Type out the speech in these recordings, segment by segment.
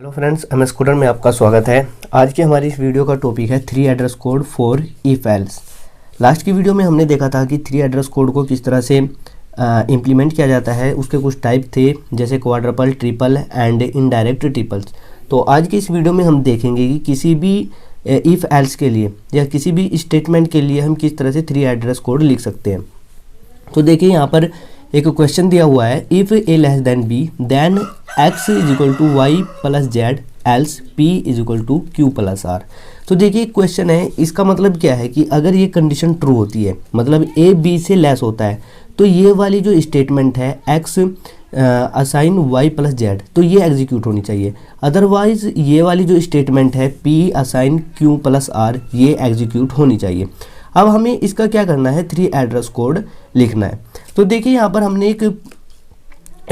Hello friends, MS coder में आपका स्वागत है। आज की हमारी इस वीडियो का टॉपिक है 3 address code for if else. Last की वीडियो में हमने देखा था कि 3 एड्रेस कोड को किस तरह से इम्प्लीमेंट किया जाता है। उसके कुछ टाइप थे, जैसे quadruple, triple and indirect triples. तो आज की इस वीडियो में हम देखेंगे कि किसी भी इफ एल्स के लिए या किसी भी स्टेटमेंट के लिए हम किस तरह से 3 एड्रेस कोड लिख सकते हैं। तो देखिए, यहाँ पर एक क्वेश्चन दिया हुआ है, if A less than B then x is equal to Y plus Z else p is equal to Q plus R. तो देखिए, क्वेश्चन है, इसका मतलब क्या है कि अगर ये कंडीशन ट्रू होती है, मतलब a b से लेस होता है, तो ये वाली जो स्टेटमेंट है x assign y plus Z, तो ये एग्जीक्यूट होनी चाहिए। अदरवाइज ये वाली जो स्टेटमेंट है p assign q plus R, ये एग्जीक्यूट होनी चाहिए। अब हमें इसका क्या करना है, 3 एड्रेस कोड लिखना है। तो देखिए, यहाँ पर हमने एक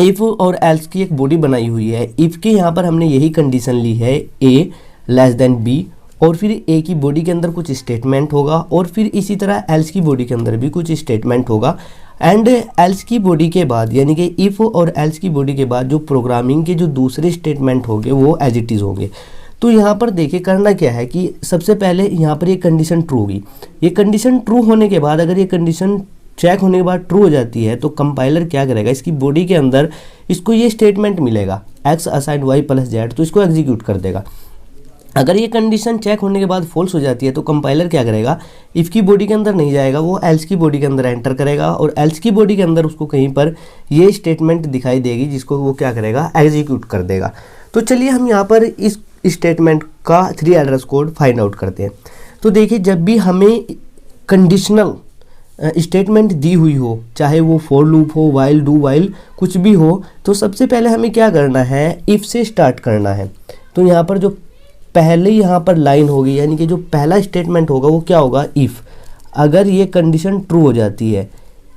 इफ़ और एल्स की एक बॉडी बनाई हुई है। इफ़ के यहाँ पर हमने यही कंडीशन ली है, a लेस देन b, और फिर a की बॉडी के अंदर कुछ स्टेटमेंट होगा, और फिर इसी तरह एल्स की बॉडी के अंदर भी कुछ स्टेटमेंट होगा। एंड एल्स की बॉडी के बाद, यानी कि इफ़ और एल्स की बॉडी के बाद जो प्रोग्रामिंग के जो दूसरे स्टेटमेंट होंगे वो एज इट इज़ होंगे। तो यहाँ पर देखिए, करना क्या है कि सबसे पहले यहाँ पर ये कंडीशन ट्रू होगी। ये कंडीशन ट्रू होने के बाद, अगर ये कंडीशन चेक होने के बाद ट्रू हो जाती है, तो कंपाइलर क्या करेगा, इसकी बॉडी के अंदर इसको ये स्टेटमेंट मिलेगा x assign y plus Z, तो इसको एग्जीक्यूट कर देगा। अगर ये कंडीशन चेक होने के बाद फॉल्स हो जाती है, तो कंपाइलर क्या करेगा, इफ़ की बॉडी के अंदर नहीं जाएगा, वो एल्स की बॉडी के अंदर एंटर करेगा, और एल्स की बॉडी के अंदर उसको कहीं पर ये स्टेटमेंट दिखाई देगी, जिसको वो क्या करेगा, एग्जीक्यूट कर देगा। तो चलिए हम यहाँ पर इस स्टेटमेंट का 3 एड्रेस कोड फाइंड आउट करते हैं। तो देखिए, जब भी हमें कंडीशनल स्टेटमेंट दी हुई हो, चाहे वो फॉर लूप हो, वाइल, डू वाइल, कुछ भी हो, तो सबसे पहले हमें क्या करना है, इफ़ से स्टार्ट करना है। तो यहाँ पर जो पहले यहाँ पर लाइन होगी, यानी कि जो पहला स्टेटमेंट होगा वो क्या होगा, इफ़। अगर ये कंडीशन ट्रू हो जाती है,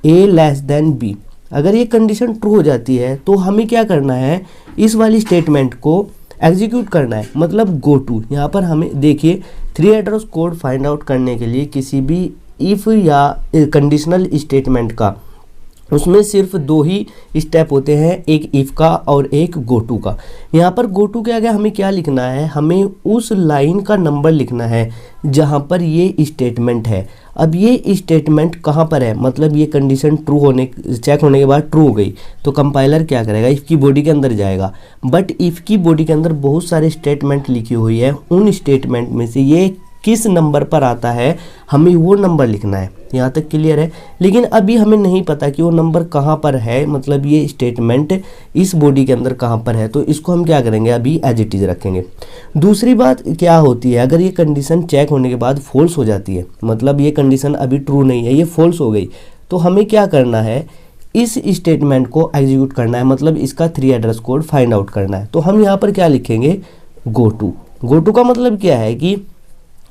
a लेस देन b, अगर ये कंडीशन ट्रू हो जाती है, तो हमें क्या करना है, इस वाली स्टेटमेंट को एग्जीक्यूट करना है, मतलब गो टू। यहाँ पर हमें देखिए, 3 एड्रेस कोड फाइंड आउट करने के लिए किसी भी इफ़ या कंडीशनल स्टेटमेंट का, उसमें सिर्फ 2 ही स्टेप होते हैं, एक इफ़ का और एक गो टू का। यहाँ पर गो टू के आगे हमें क्या लिखना है, हमें उस लाइन का नंबर लिखना है जहाँ पर ये स्टेटमेंट है। अब ये स्टेटमेंट कहाँ पर है, मतलब ये कंडीशन ट्रू होने, चेक होने के बाद ट्रू हो गई, तो कंपाइलर क्या करेगा, इफ़ की बॉडी के अंदर जाएगा। बट इफ़ की बॉडी के अंदर बहुत सारे स्टेटमेंट लिखी हुई है, उन स्टेटमेंट में से ये किस नंबर पर आता है, हमें वो नंबर लिखना है। यहाँ तक क्लियर है। लेकिन अभी हमें नहीं पता कि वो नंबर कहाँ पर है, मतलब ये स्टेटमेंट इस बॉडी के अंदर कहाँ पर है, तो इसको हम क्या करेंगे, अभी एज इट इज़ रखेंगे। दूसरी बात क्या होती है, अगर ये कंडीशन चेक होने के बाद फॉल्स हो जाती है, मतलब ये कंडीशन अभी ट्रू नहीं है, ये फॉल्स हो गई, तो हमें क्या करना है, इस स्टेटमेंट को एग्जीक्यूट करना है, मतलब इसका 3 एड्रेस कोड फाइंड आउट करना है। तो हम यहाँ पर क्या लिखेंगे, गो टू। गो टू का मतलब क्या है कि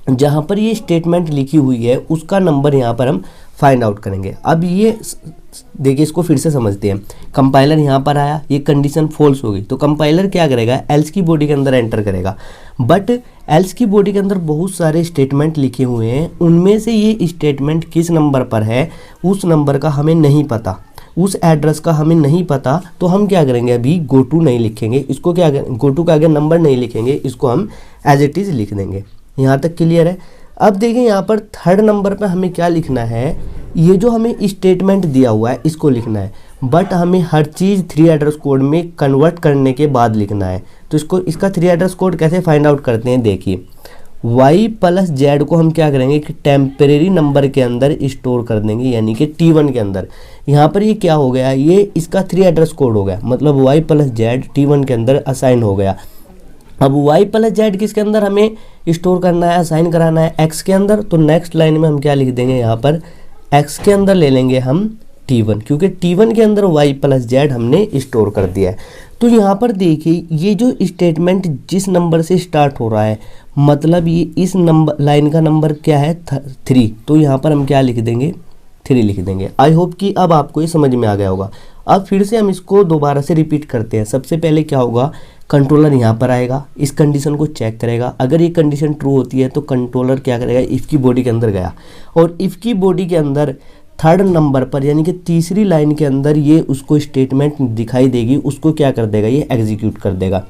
जहाँ पर ये स्टेटमेंट लिखी हुई है उसका नंबर यहाँ पर हम फाइंड आउट करेंगे। अब ये देखिए, इसको फिर से समझते हैं। कंपाइलर यहाँ पर आया, ये कंडीशन फॉल्स हो गई, तो कंपाइलर क्या करेगा, एल्स की बॉडी के अंदर एंटर करेगा। बट एल्स की बॉडी के अंदर बहुत सारे स्टेटमेंट लिखे हुए हैं, उनमें से ये स्टेटमेंट किस नंबर पर है, उस नंबर का हमें नहीं पता, उस एड्रेस का हमें नहीं पता। तो हम क्या करेंगे, अभी गो टू नहीं लिखेंगे, इसको क्या करेंगे, गो टू का आगे नंबर नहीं लिखेंगे, इसको हम एज इट इज़ लिख देंगे। यहाँ तक क्लियर है। अब देखिए, यहाँ पर 3rd नंबर पर हमें क्या लिखना है, ये जो हमें स्टेटमेंट दिया हुआ है इसको लिखना है, बट हमें हर चीज़ 3 एड्रेस कोड में कन्वर्ट करने के बाद लिखना है। तो इसका 3 एड्रेस कोड कैसे फाइंड आउट करते हैं, देखिए, y प्लस जेड को हम क्या करेंगे कि टेम्परेरी नंबर के अंदर स्टोर कर देंगे, यानी कि T1 के अंदर। यहाँ पर ये क्या हो गया, ये इसका 3 एड्रेस कोड हो गया, मतलब y प्लस जेड T1 के अंदर असाइन हो गया। अब y प्लस जेड किसके अंदर हमें स्टोर करना है, असाइन कराना है, x के अंदर। तो नेक्स्ट लाइन में हम क्या लिख देंगे, यहाँ पर x के अंदर ले लेंगे हम T1, क्योंकि T1 के अंदर y प्लस जेड हमने स्टोर कर दिया है। तो यहाँ पर देखिए, ये जो स्टेटमेंट जिस नंबर से स्टार्ट हो रहा है, मतलब ये इस नंबर लाइन का नंबर क्या है, 3, तो यहाँ पर हम क्या लिख देंगे, 3 लिख देंगे। आई होप कि अब आपको ये समझ में आ गया होगा। अब फिर से हम इसको दोबारा से रिपीट करते हैं। सबसे पहले क्या होगा, कंट्रोलर यहाँ पर आएगा, इस कंडीशन को चेक करेगा। अगर ये कंडीशन ट्रू होती है तो कंट्रोलर क्या करेगा, इफ़ की बॉडी के अंदर गया, और इफ़ की बॉडी के अंदर 3rd नंबर पर, यानी कि तीसरी लाइन के अंदर ये उसको स्टेटमेंट दिखाई देगी, उसको क्या कर देगा, ये एग्जीक्यूट कर देगा।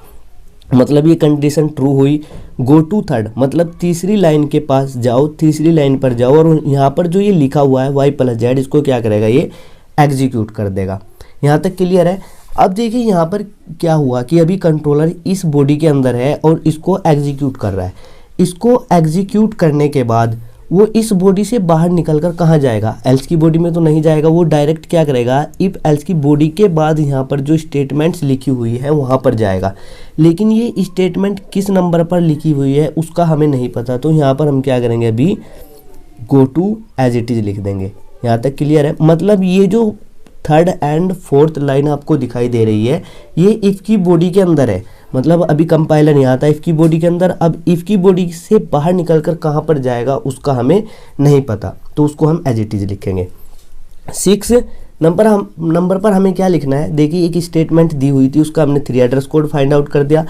मतलब ये कंडीशन ट्रू हुई। गो टू थर्ड मतलब तीसरी लाइन के पास जाओ, तीसरी लाइन पर जाओ और यहाँ पर जो ये लिखा हुआ है y + z, इसको क्या करेगा, ये एग्जीक्यूट कर देगा। यहाँ तक क्लियर है। अब देखिए यहाँ पर क्या हुआ कि अभी कंट्रोलर इस बॉडी के अंदर है और इसको एग्जीक्यूट कर रहा है। इसको एग्जीक्यूट करने के बाद वो इस बॉडी से बाहर निकलकर कहाँ जाएगा, एल्स की बॉडी में तो नहीं जाएगा, वो डायरेक्ट क्या करेगा, इफ एल्स की बॉडी के बाद यहाँ पर जो स्टेटमेंट्स लिखी हुई है वहाँ पर जाएगा। लेकिन ये स्टेटमेंट किस नंबर पर लिखी हुई है उसका हमें नहीं पता, तो यहाँ पर हम क्या करेंगे, अभी go to as it is लिख देंगे। यहाँ तक क्लियर है। मतलब ये जो थर्ड एंड फोर्थ लाइन आपको दिखाई दे रही है ये इफ़ की बॉडी के अंदर है। मतलब अभी कंपाइलर नहीं आता इफ़ की बॉडी के अंदर, अब इफ़ की बॉडी से बाहर निकलकर कहाँ पर जाएगा उसका हमें नहीं पता, तो उसको हम एज इट इज़ लिखेंगे। 6 नंबर पर हमें क्या लिखना है, देखिए एक स्टेटमेंट दी हुई थी, उसका हमने 3 एड्रेस कोड फाइंड आउट कर दिया।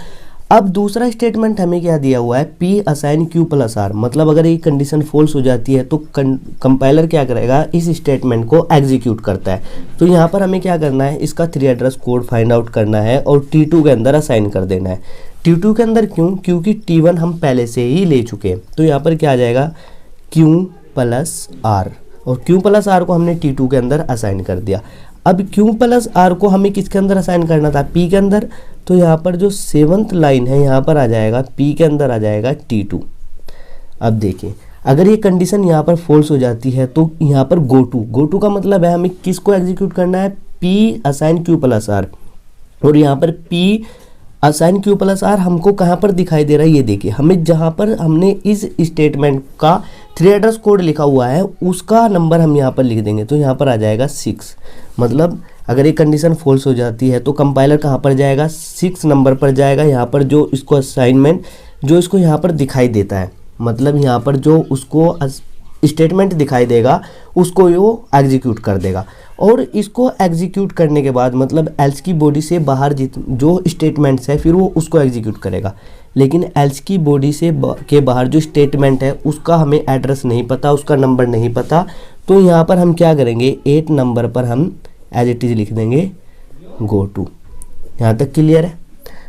अब दूसरा स्टेटमेंट हमें क्या दिया हुआ है, P असाइन Q + R। मतलब अगर ये कंडीशन फॉल्स हो जाती है तो कंपाइलर क्या करेगा, इस स्टेटमेंट को एग्जीक्यूट करता है। तो यहाँ पर हमें क्या करना है, इसका 3 एड्रेस कोड फाइंड आउट करना है और T2 के अंदर असाइन कर देना है। T2 के अंदर क्यों, क्योंकि T1 हम पहले से ही ले चुके हैं। तो यहाँ पर क्या आ जाएगा, Q + R, और Q + R को हमने T2 के अंदर असाइन कर दिया। अब Q + R को हमें किसके अंदर असाइन करना था, P के अंदर। तो यहाँ पर जो 7th लाइन है यहाँ पर आ जाएगा, P के अंदर आ जाएगा T2। अब देखिए अगर ये कंडीशन यहाँ पर फॉल्स हो जाती है तो यहाँ पर गो टू का मतलब है हमें किसको एग्जीक्यूट करना है, P असाइन Q + R। और यहाँ पर P असाइन Q + R हमको कहाँ पर दिखाई दे रहा है, ये देखिए हमें जहाँ पर हमने इस स्टेटमेंट का 3 एड्रेस कोड लिखा हुआ है उसका नंबर हम यहाँ पर लिख देंगे। तो यहाँ पर आ जाएगा 6। मतलब अगर ये कंडीशन फॉल्स हो जाती है तो कंपाइलर कहाँ पर जाएगा, 6 नंबर पर जाएगा। यहाँ पर जो इसको असाइनमेंट जो इसको यहाँ पर दिखाई देता है, मतलब यहाँ पर जो उसको स्टेटमेंट दिखाई देगा उसको वो एग्जीक्यूट कर देगा। और इसको एग्जीक्यूट करने के बाद मतलब एल्स की बॉडी से बाहर जो स्टेटमेंट्स है फिर वो उसको एग्जीक्यूट करेगा। लेकिन एल्स की बॉडी से के बाहर जो स्टेटमेंट है उसका हमें एड्रेस नहीं पता, उसका नंबर नहीं पता। तो यहाँ पर हम क्या करेंगे, 8 नंबर पर हम एज इट इज़ लिख देंगे गो टू। यहाँ तक क्लियर है।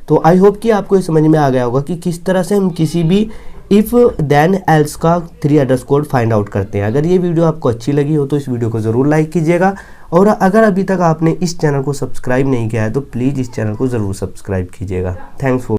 तो आई होप कि आपको ये समझ में आ गया होगा कि किस तरह से हम किसी भी इफ़ देन एल्स का 3 एड्रेस कोड फाइंड आउट करते हैं। अगर ये वीडियो आपको अच्छी लगी हो तो इस वीडियो को ज़रूर लाइक कीजिएगा, और अगर अभी तक आपने इस चैनल को सब्सक्राइब नहीं किया है तो प्लीज़ इस चैनल को ज़रूर सब्सक्राइब कीजिएगा। Thanks for